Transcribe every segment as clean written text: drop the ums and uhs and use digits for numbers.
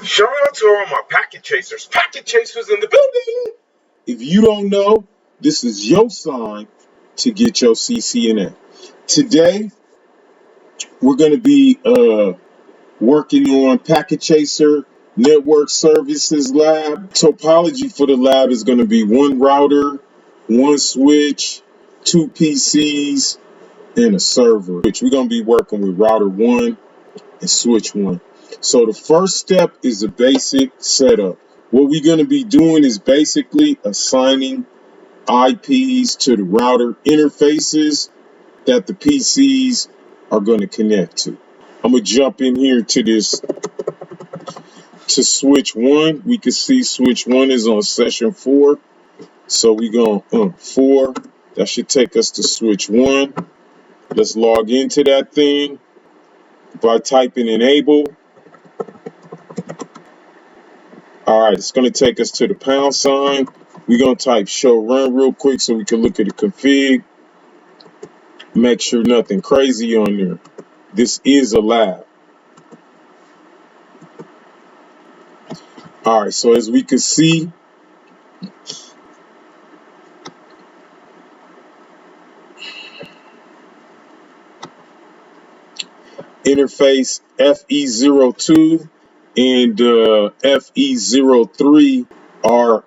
Shout out to all my packet chasers. Packet chasers in the building. If you don't know, this is your sign to get your CCNA. Today, we're going to be working on PacketChaser Network Services Lab. Topology for the lab is going to be one router, one switch, two PCs, and a server. Which we're going to be working with router 1 and switch 1. So the first step is a basic setup. What we're going to be doing is basically assigning IPs to the router interfaces that the PCs are going to connect to. I'm going to jump in here to switch 1. We can see switch 1 is on session 4. So we go 4. That should take us to switch 1. Let's log into that thing by typing enable. All right, it's going to take us to the pound sign. We're going to type show run real quick so we can look at the config. Make sure nothing crazy on there. This is a lab. All right, so as we can see, interface FE02 and FE03 are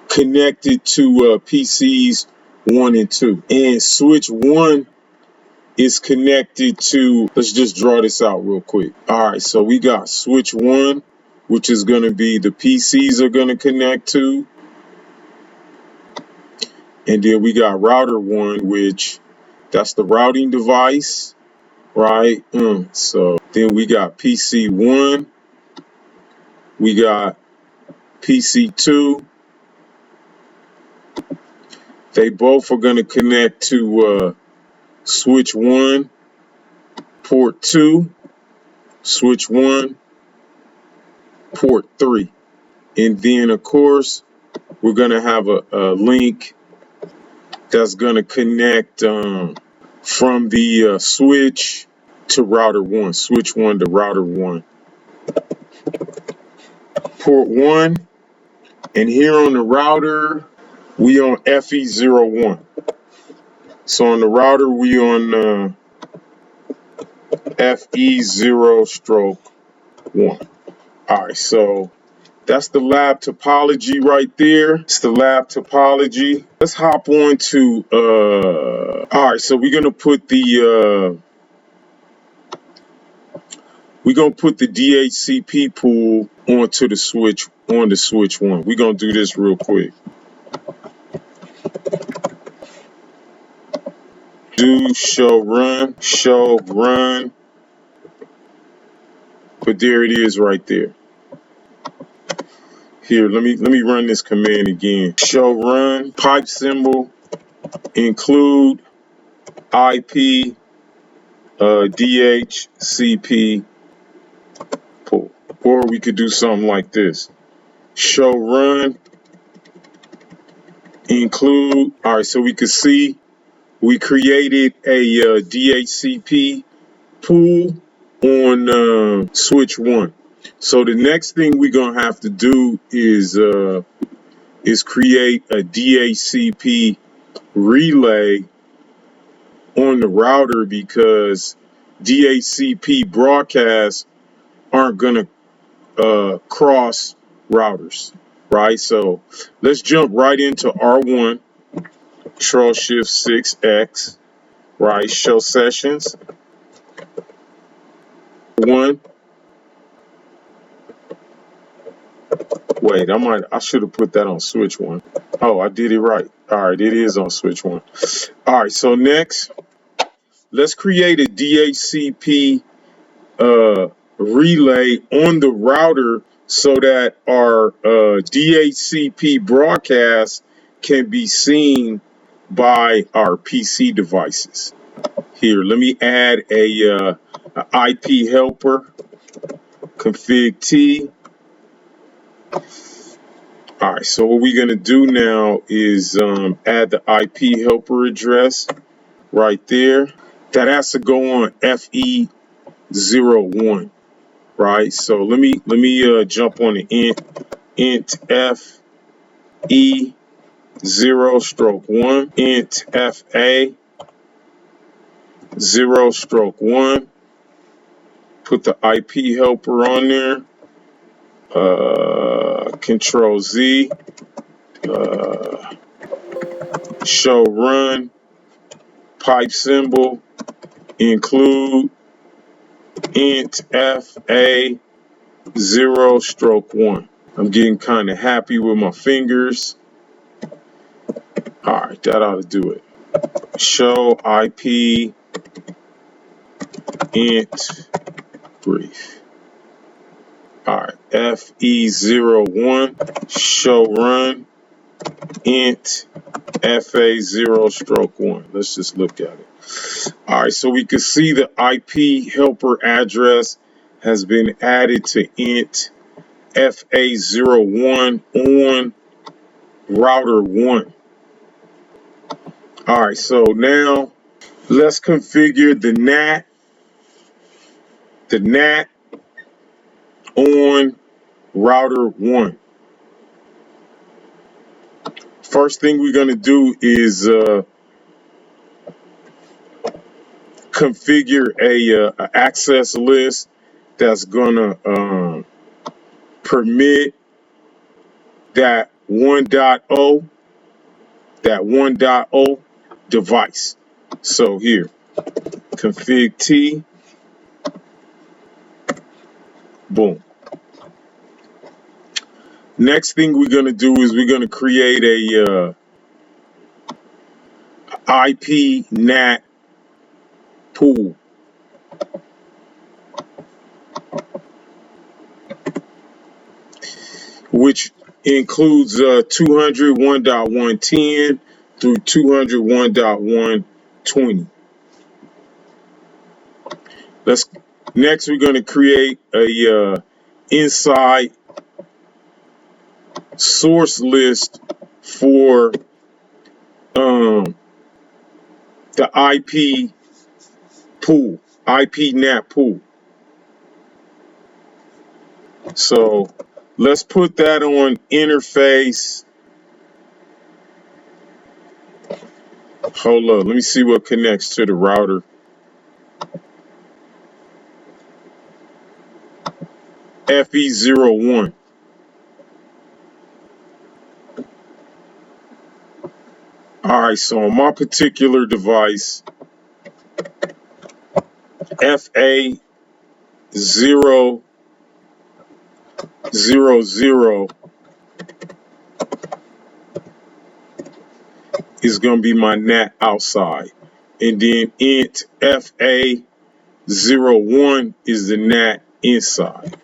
connected to PCs 1 and 2. And switch 1 is connected to, let's just draw this out real quick. All right, so we got switch 1, which is going to be the PCs are going to connect to. And then we got router 1, which that's the routing device, right? So then we got PC 1, we got PC 2. They both are going to connect to switch 1, port 2, switch 1, port 3. And then, of course, we're going to have a link that's going to connect from the switch to router 1, switch 1 to router 1. Port 1, and here on the router, we on FE01. So on the router, we on FE0/1. All right, so that's the lab topology right there. It's the lab topology. Let's hop on to, all right, so we're going to put the DHCP pool onto the switch, on the switch 1. We're going to do this real quick. Do show run, but there it is right there. Here, let me run this command again. Show run, pipe symbol, include IP DHCP pool. Or we could do something like this. Show run, include. All right, so we could see we created a DHCP pool on switch 1. So the next thing we're gonna have to do is create a DHCP relay on the router, because DHCP broadcasts aren't gonna cross routers, right? So let's jump right into R1, Control Shift 6X, right? Show sessions. 1. Wait, I should have put that on switch 1. Oh, I did it right. All right, it is on switch 1. All right, so next, let's create a DHCP relay on the router so that our DHCP broadcast can be seen by our PC devices. Here, let me add a IP helper, config T. All right, so what we're going to do now is add the IP helper address right there. That has to go on FE01. right? So let me jump on the int fe 0/1, int fa 0/1. Put the IP helper on there. Control Z. Show run. Pipe symbol. Include int fa 0/1. I'm getting kind of happy with my fingers. All right, that ought to do it. Show IP int brief. All right, fe01 show run int fa 0/1. Let's just look at it. All right, so we can see the IP helper address has been added to int fa01 on router 1. All right, so now let's configure the NAT on router 1. First thing we're going to do is configure a access list that's going to permit that 1.0 device. So here, config T, boom. Next thing we're going to do is we're going to create a IP NAT pool. Which includes 201.110 through 201.120. Next we're going to create a inside source list for the IP pool, IP NAT pool. So let's put that on interface. Hold up, let me see what connects to the router. FE01. All right, so on my particular device, FA000 is going to be my NAT outside. And then int FA01 is the NAT inside.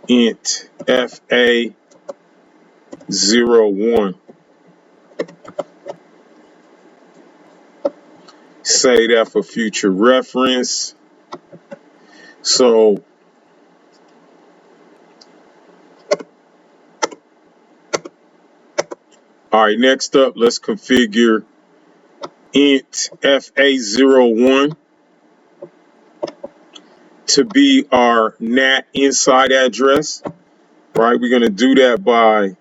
Int FA01. Say that for future reference. So all right, next up, let's configure int FA01 to be our NAT inside address. Right, we're gonna do that by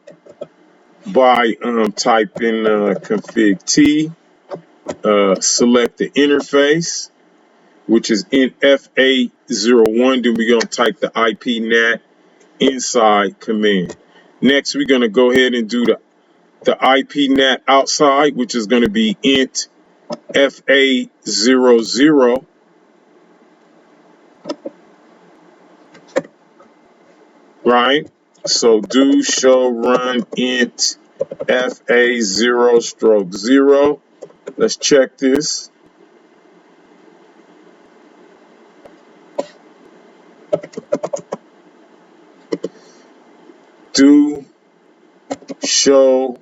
typing config T, select the interface, which is int FA01. Then we're gonna type the IP NAT inside command. Next, we're gonna go ahead and do the IP NAT outside, which is gonna be int FA00. Right? So do show run int FA0/0. Let's check this. Do show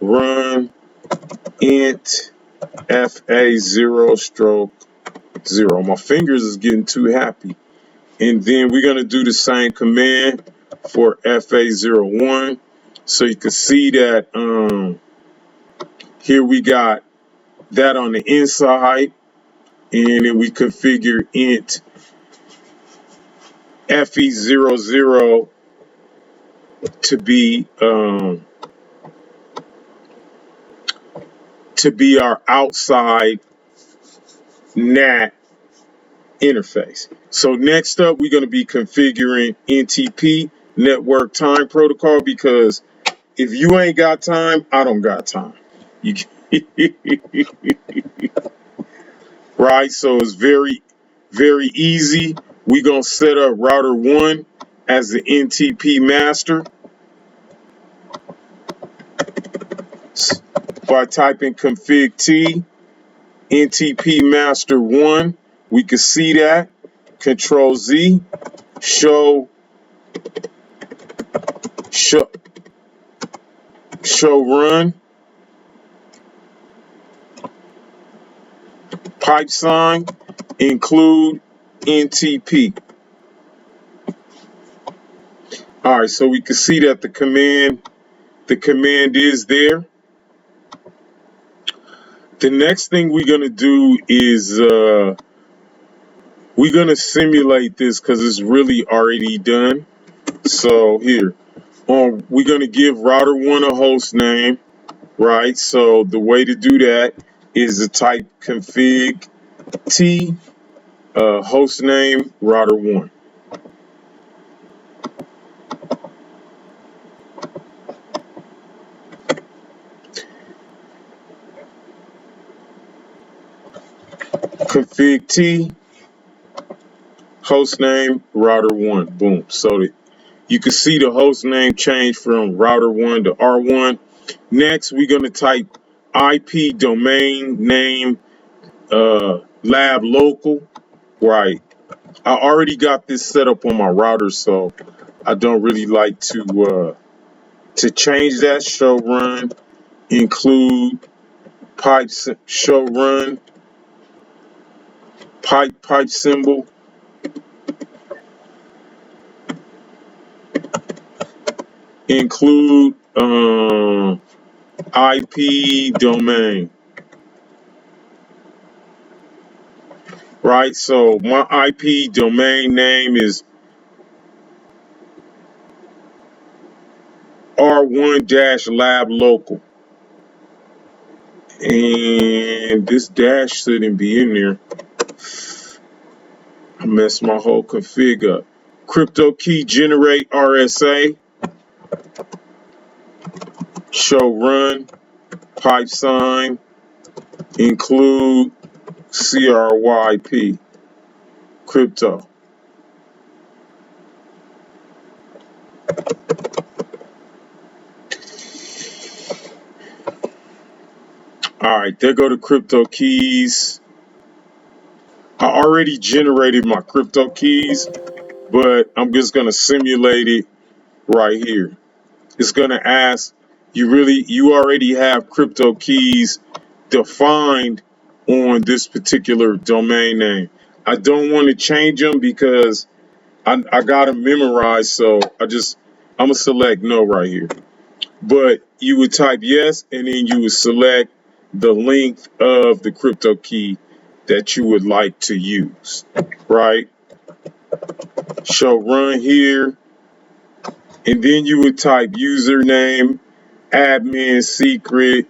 run int FA0/0. My fingers is getting too happy. And then we're going to do the same command for FA01. So you can see that here we got that on the inside. And then we configure int FE00 to be our outside NAT interface. So next up, we're going to be configuring NTP, Network Time Protocol, because if you ain't got time, I don't got time. You right? So it's very, very easy. We're going to set up router 1 as the NTP master by typing config T NTP master 1. We can see that. Control Z, show run, pipe sign, include NTP. All right, so we can see that the command is there. The next thing we're gonna do is we're gonna simulate this because it's really already done. So here, we're gonna give router 1 a host name, right? So the way to do that is to type config T host name router 1. Config T host name router 1. Boom. So that you can see the host name change from router 1 to R1. Next, we're going to type IP domain name lab local. Right. I already got this set up on my router, so I don't really like to change that. Show run, include pipe, show run, pipe symbol, include IP domain. Right, so my IP domain name is R1-lab local. And this dash shouldn't be in there. I messed my whole config up. Crypto key generate RSA. Show run. Pipe sign. Include CRYP. Crypto. Alright, there go the crypto keys. I already generated my crypto keys, but I'm just gonna simulate it right here. It's gonna ask you already have crypto keys defined on this particular domain name. I don't want to change them because I got them memorized, so I'm gonna select no right here. But you would type yes, and then you would select the length of the crypto key that you would like to use, right? Show run here, and then you would type username, admin secret.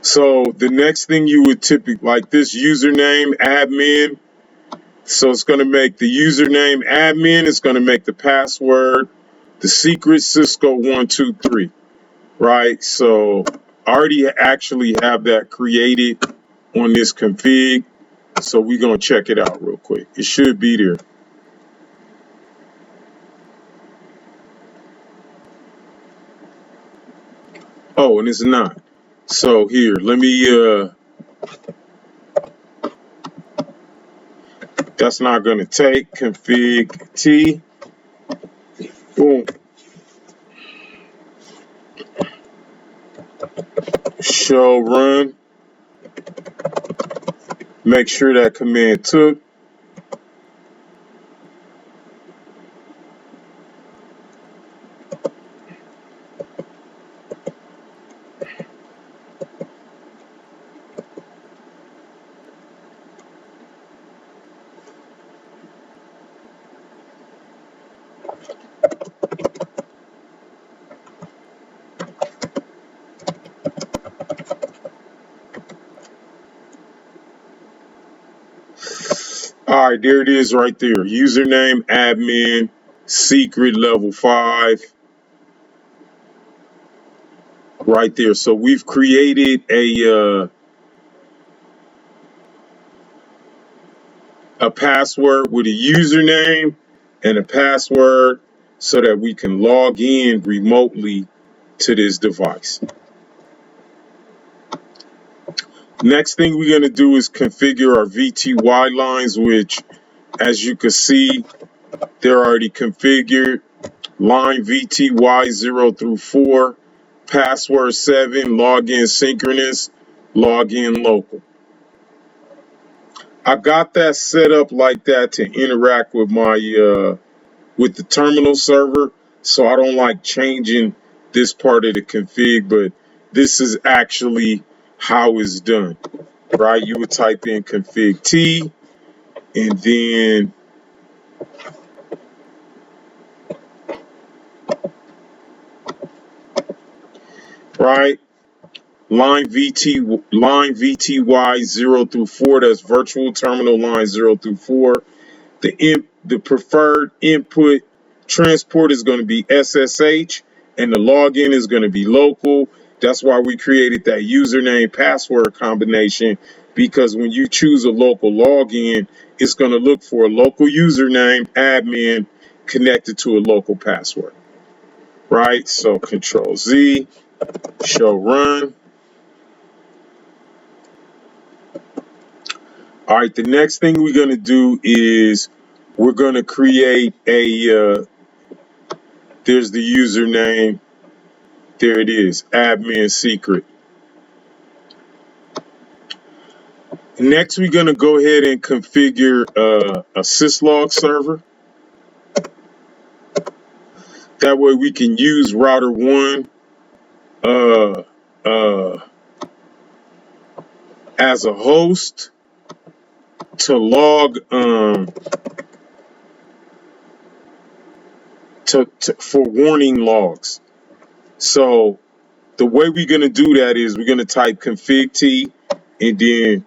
So the next thing you would typically, like this username admin, so it's going to make the username admin, it's going to make the password, the secret Cisco 123, right? So I already actually have that created on this config. So we're going to check it out real quick. It should be there. Oh, and it's not. So here, let me, that's not going to take config T. Boom. Show run. Make sure that command took. All right, there it is right there. Username, admin, secret level 5, right there. So we've created a password with a username and a password so that we can log in remotely to this device. Next thing we're going to do is configure our VTY lines, which, as you can see, they're already configured. Line VTY 0 through 4, password 7, login synchronous, login local. I got that set up like that to interact with my with the terminal server, so I don't like changing this part of the config, but this is actually how it's done, right? You would type in config T, and then right line VTY 0 through 4, that's virtual terminal line 0 through 4. The preferred input transport is going to be SSH, and the login is going to be local. That's why we created that username password combination, because when you choose a local login, it's going to look for a local username, admin, connected to a local password, right? So Control Z, show run. All right, the next thing we're going to do is we're going to create there's the username. There it is, admin secret. Next, we're going to go ahead and configure a syslog server. That way we can use router 1 as a host to log for warning logs. So the way we're going to do that is we're going to type config T, and then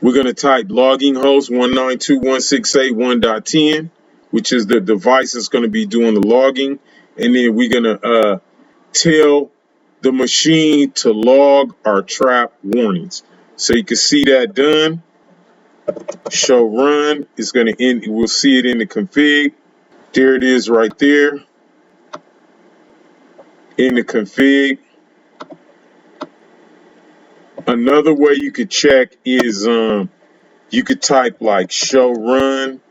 we're going to type logging host 192.168.1.10, which is the device that's going to be doing the logging. And then we're going to tell the machine to log our trap warnings. So you can see that done. Show run is going to end. We'll see it in the config. There it is right there in the config. Another way you could check is you could type like show run,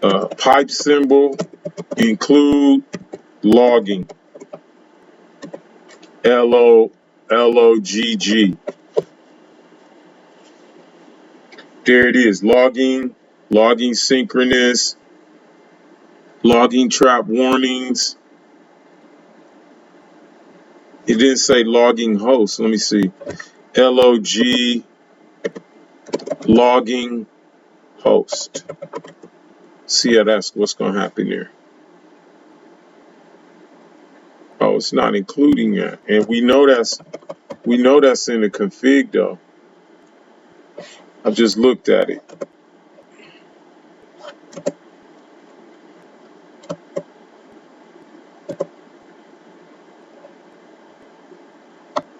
pipe symbol, include logging, LOGG. There it is, logging synchronous, logging trap warnings. It didn't say logging host. Let me see. LOG logging host. See how that's what's going to happen there. Oh, it's not including that, and we know that's in the config though. I just looked at it.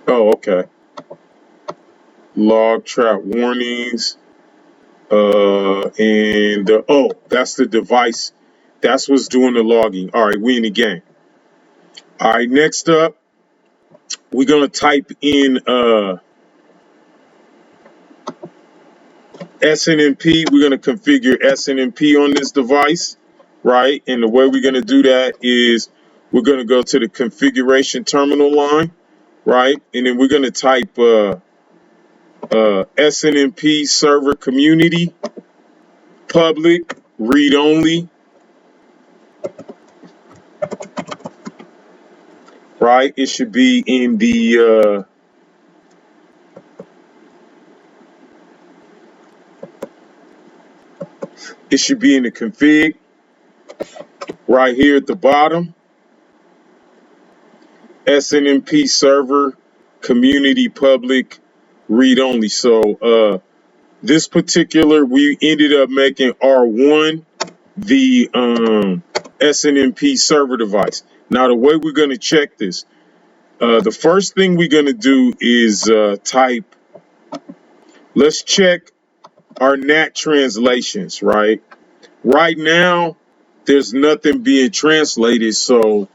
Oh, okay. Log trap warnings. That's the device. That's what's doing the logging. All right, we in the game. All right, next up, we're gonna type in SNMP. We're gonna configure SNMP on this device, right? And the way we're gonna do that is we're gonna go to the configuration terminal line, right? And then we're gonna type SNMP server community public read only, right? It should be in the config right here at the bottom. SNMP server community public read only. So This particular, we ended up making R1 the SNMP server device. Now, the way we're going to check this, the first thing we're going to do is type, let's check our NAT translations, right? Right now, there's nothing being translated, so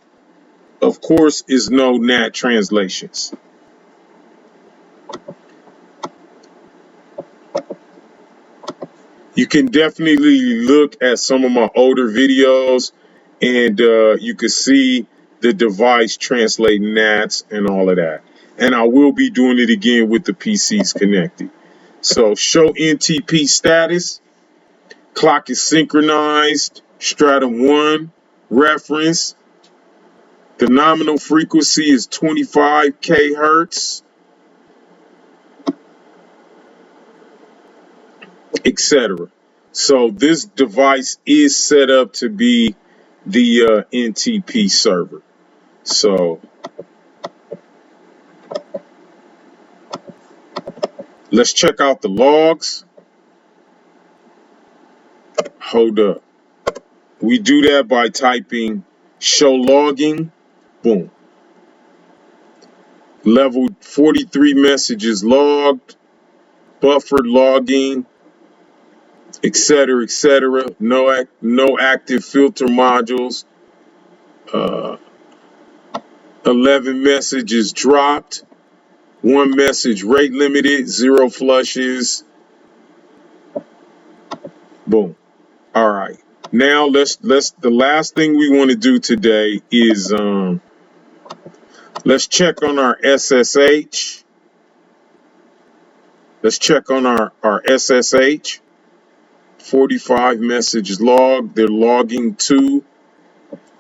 of course, is no NAT translations. You can definitely look at some of my older videos, and you can see the device translating NATs and all of that. And I will be doing it again with the PCs connected. So show NTP status, clock is synchronized, stratum 1, reference, the nominal frequency is 25 kHz, etc. So this device is set up to be the NTP server. So let's check out the logs. Hold up. We do that by typing show logging. Boom. Level 43 messages logged, buffered logging, etc., etc. No active filter modules. 11 messages dropped. 1 message rate limited. 0 flushes. Boom. All right. Now let's the last thing we want to do today is let's check on our SSH. Let's check on our SSH. 45 messages logged. They're logging to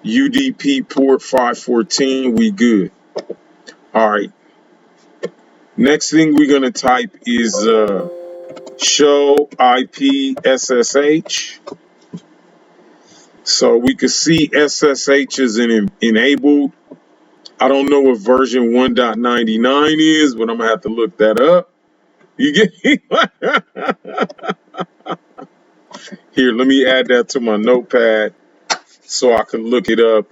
UDP port 514. We good. All right. Next thing we're gonna type is show IP SSH. So we can see SSH is enabled. I don't know what version 1.99 is, but I'm gonna have to look that up. You get here, let me add that to my notepad so I can look it up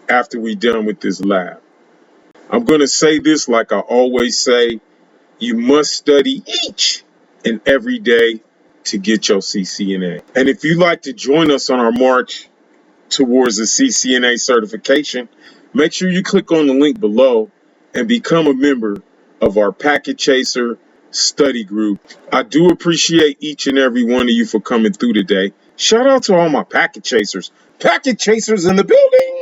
after we done with this lab. I'm gonna say this like I always say, you must study each and every day to get your CCNA. And if you'd like to join us on our march towards the CCNA certification, make sure you click on the link below and become a member of our Packet Chaser study group. I do appreciate each and every one of you for coming through today. Shout out to all my Packet Chasers. Packet Chasers in the building.